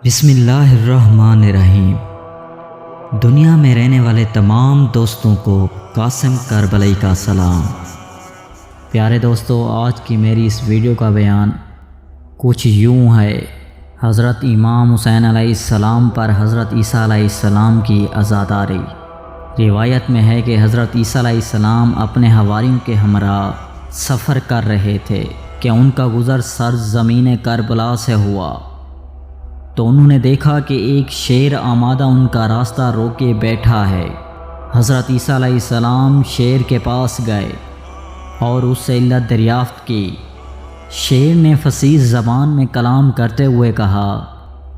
بسم اللہ الرحمن الرحیم۔ دنیا میں رہنے والے تمام دوستوں کو قاسم کربلائی کا سلام۔ پیارے دوستو، آج کی میری اس ویڈیو کا بیان کچھ یوں ہے۔ حضرت امام حسین علیہ السلام پر حضرت عیسیٰ علیہ السلام کی عزاداری۔ روایت میں ہے کہ حضرت عیسیٰ علیہ السلام اپنے حواریوں کے ہمراہ سفر کر رہے تھے کہ ان کا گزر سرزمین کربلا سے ہوا، تو انہوں نے دیکھا کہ ایک شیر آمادہ ان کا راستہ روکے بیٹھا ہے۔ حضرت عیسیٰ علیہ السلام شیر کے پاس گئے اور اس سے علت دریافت کی۔ شیر نے فصیح زبان میں کلام کرتے ہوئے کہا،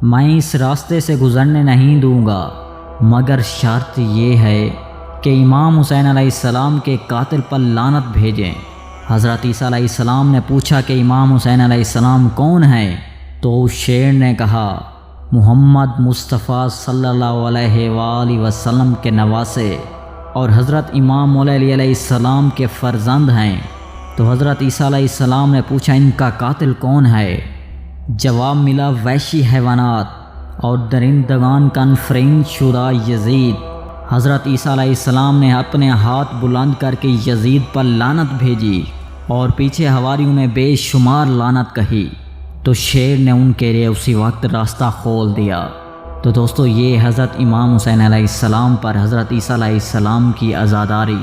میں اس راستے سے گزرنے نہیں دوں گا، مگر شرط یہ ہے کہ امام حسین علیہ السلام کے قاتل پر لعنت بھیجیں۔ حضرت عیسیٰ علیہ السلام نے پوچھا کہ امام حسین علیہ السلام کون ہیں؟ تو اس شیر نے کہا، محمد مصطفیٰ صلی اللہ علیہ وآلہ وسلم کے نواسے اور حضرت امام مولا علی علیہ السلام کے فرزند ہیں۔ تو حضرت عیسیٰ علیہ السلام نے پوچھا، ان کا قاتل کون ہے؟ جواب ملا، وحشی حیوانات اور درندگان کا انفرین شدہ یزید۔ حضرت عیسیٰ علیہ السلام نے اپنے ہاتھ بلند کر کے یزید پر لعنت بھیجی اور پیچھے حواریوں نے بے شمار لعنت کہی، تو شیر نے ان کے لیے اسی وقت راستہ کھول دیا۔ تو دوستو، یہ حضرت امام حسین علیہ السلام پر حضرت عیسیٰ علیہ السلام کی عزاداری۔